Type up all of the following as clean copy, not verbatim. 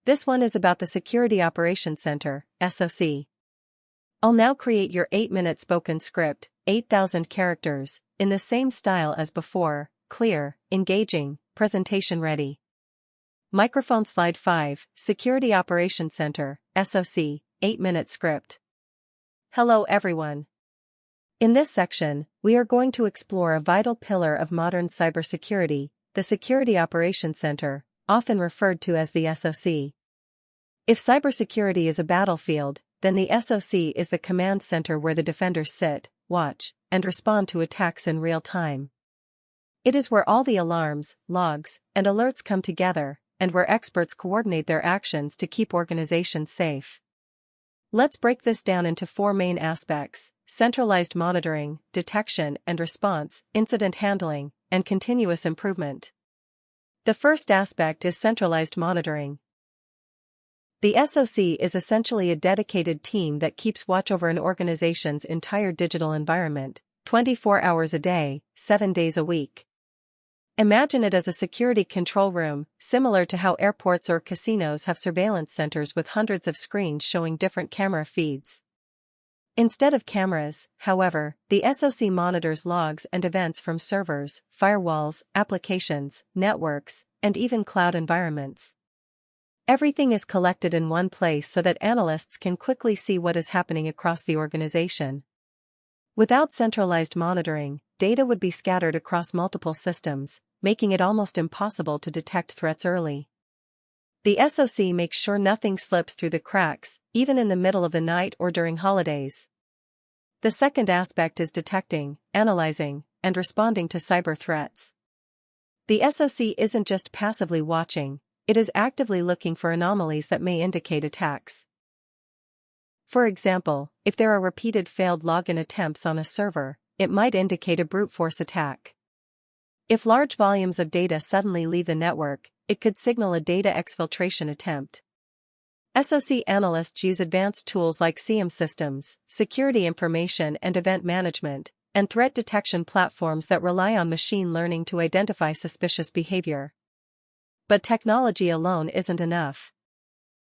This one is about the Security Operations Center, SOC. I'll now create your 8-minute spoken script, 8,000 characters, in the same style as before, clear, engaging, presentation ready. Microphone slide 5, Security Operations Center, SOC, 8-minute script. Hello everyone. In this section, we are going to explore a vital pillar of modern cybersecurity, the Security Operations Center, often referred to as the SOC. If cybersecurity is a battlefield, then the SOC is the command center where the defenders sit, watch, and respond to attacks in real time. It is where all the alarms, logs, and alerts come together, and where experts coordinate their actions to keep organizations safe. Let's break this down into 4 main aspects: centralized monitoring, detection and response, incident handling, and continuous improvement. The first aspect is centralized monitoring. The SOC is essentially a dedicated team that keeps watch over an organization's entire digital environment, 24 hours a day, 7 days a week. Imagine it as a security control room, similar to how airports or casinos have surveillance centers with hundreds of screens showing different camera feeds. Instead of cameras, however, the SOC monitors logs and events from servers, firewalls, applications, networks, and even cloud environments. Everything is collected in one place so that analysts can quickly see what is happening across the organization. Without centralized monitoring, data would be scattered across multiple systems, making it almost impossible to detect threats early. The SOC makes sure nothing slips through the cracks, even in the middle of the night or during holidays. The second aspect is detecting, analyzing, and responding to cyber threats. The SOC isn't just passively watching, it is actively looking for anomalies that may indicate attacks. For example, if there are repeated failed login attempts on a server, it might indicate a brute force attack. If large volumes of data suddenly leave the network, it could signal a data exfiltration attempt. SOC analysts use advanced tools like SIEM systems, security information and event management, and threat detection platforms that rely on machine learning to identify suspicious behavior. But technology alone isn't enough.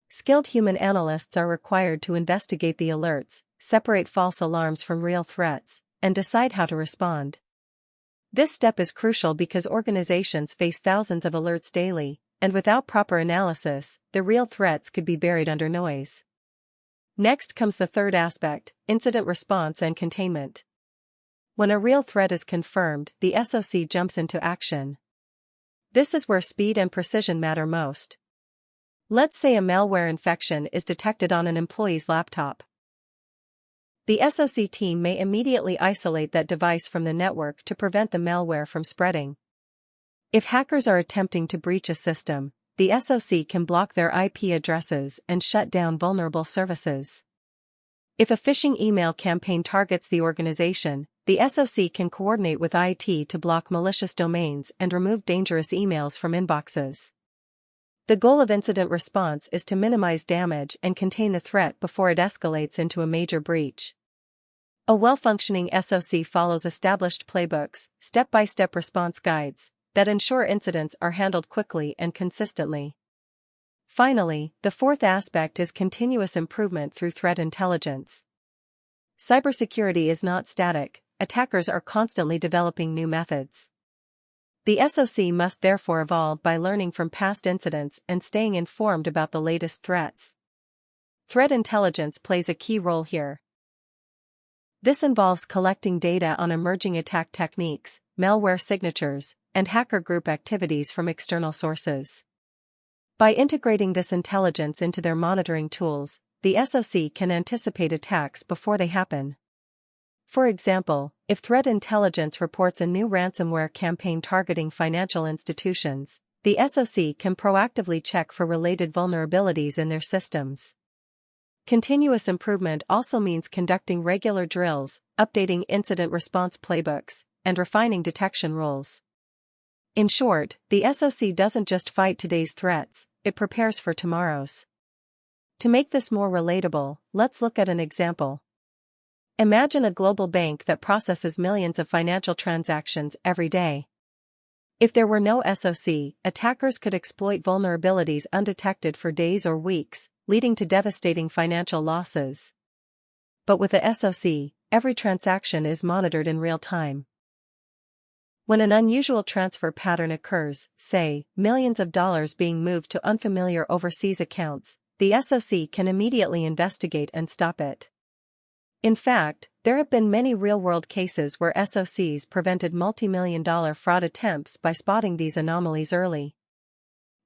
Skilled human analysts are required to investigate the alerts, separate false alarms from real threats, and decide how to respond. This step is crucial because organizations face thousands of alerts daily, and without proper analysis, the real threats could be buried under noise. Next comes the third aspect, incident response and containment. When a real threat is confirmed, the SOC jumps into action. This is where speed and precision matter most. Let's say a malware infection is detected on an employee's laptop. The SOC team may immediately isolate that device from the network to prevent the malware from spreading. If hackers are attempting to breach a system, the SOC can block their IP addresses and shut down vulnerable services. If a phishing email campaign targets the organization, the SOC can coordinate with IT to block malicious domains and remove dangerous emails from inboxes. The goal of incident response is to minimize damage and contain the threat before it escalates into a major breach. A well-functioning SOC follows established playbooks, step-by-step response guides, that ensure incidents are handled quickly and consistently. Finally, the fourth aspect is continuous improvement through threat intelligence. Cybersecurity is not static. Attackers are constantly developing new methods. The SOC must therefore evolve by learning from past incidents and staying informed about the latest threats. Threat intelligence plays a key role here. This involves collecting data on emerging attack techniques, malware signatures, and hacker group activities from external sources. By integrating this intelligence into their monitoring tools, the SOC can anticipate attacks before they happen. For example, if threat intelligence reports a new ransomware campaign targeting financial institutions, the SOC can proactively check for related vulnerabilities in their systems. Continuous improvement also means conducting regular drills, updating incident response playbooks, and refining detection rules. In short, the SOC doesn't just fight today's threats, it prepares for tomorrow's. To make this more relatable, let's look at an example. Imagine a global bank that processes millions of financial transactions every day. If there were no SOC, attackers could exploit vulnerabilities undetected for days or weeks, leading to devastating financial losses. But with a SOC, every transaction is monitored in real time. When an unusual transfer pattern occurs, say, millions of dollars being moved to unfamiliar overseas accounts, the SOC can immediately investigate and stop it. In fact, there have been many real-world cases where SOCs prevented multi-million-dollar fraud attempts by spotting these anomalies early.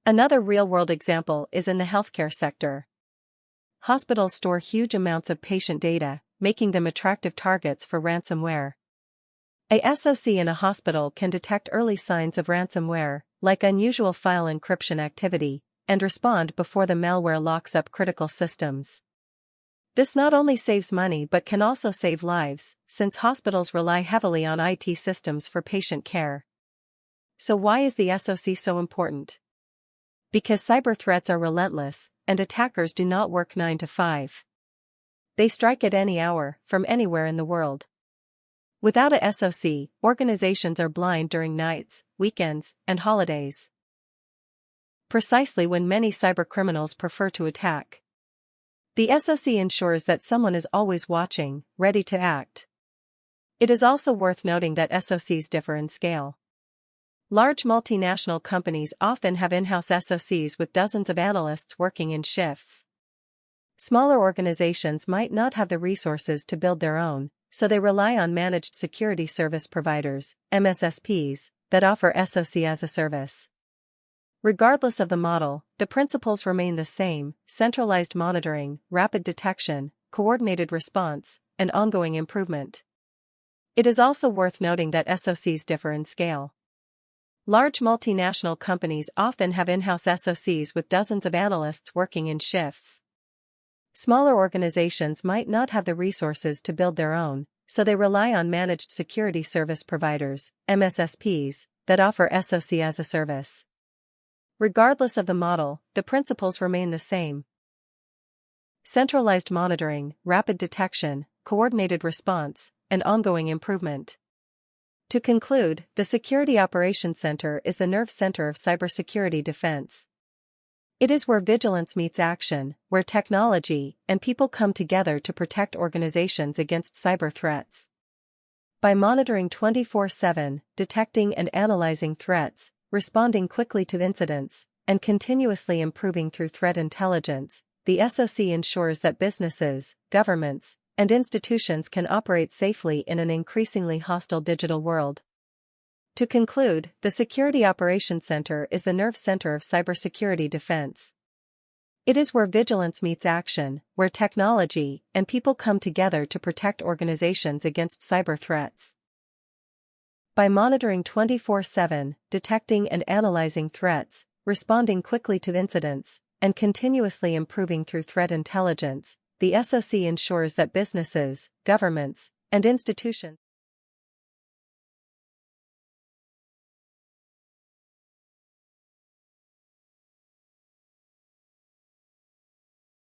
Another real-world example is in the healthcare sector. Hospitals store huge amounts of patient data, making them attractive targets for ransomware. A SOC in a hospital can detect early signs of ransomware, like unusual file encryption activity, and respond before the malware locks up critical systems. This not only saves money but can also save lives, since hospitals rely heavily on IT systems for patient care. So why is the SOC so important? Because cyber threats are relentless, and attackers do not work 9 to 5. They strike at any hour, from anywhere in the world. Without a SOC, organizations are blind during nights, weekends, and holidays. Precisely when many cybercriminals prefer to attack. The SOC ensures that someone is always watching, ready to act. It is also worth noting that SOCs differ in scale. Large multinational companies often have in-house SOCs with dozens of analysts working in shifts. Smaller organizations might not have the resources to build their own, so they rely on managed security service providers, MSSPs, that offer SOC as a service. Regardless of the model, the principles remain the same: centralized monitoring, rapid detection, coordinated response, and ongoing improvement. It is also worth noting that SOCs differ in scale. Large multinational companies often have in-house SOCs with dozens of analysts working in shifts. Smaller organizations might not have the resources to build their own, so they rely on managed security service providers, MSSPs, that offer SOC as a service. Regardless of the model, the principles remain the same: centralized monitoring, rapid detection, coordinated response, and ongoing improvement. To conclude, the Security Operations Center is the nerve center of cybersecurity defense. It is where vigilance meets action, where technology and people come together to protect organizations against cyber threats. By monitoring 24/7, detecting and analyzing threats, responding quickly to incidents, and continuously improving through threat intelligence, the SOC ensures that businesses, governments, and institutions can operate safely in an increasingly hostile digital world. To conclude, the Security Operations Center is the nerve center of cybersecurity defense. It is where vigilance meets action, where technology and people come together to protect organizations against cyber threats. By monitoring 24/7, detecting and analyzing threats, responding quickly to incidents, and continuously improving through threat intelligence, the SOC ensures that businesses, governments, and institutions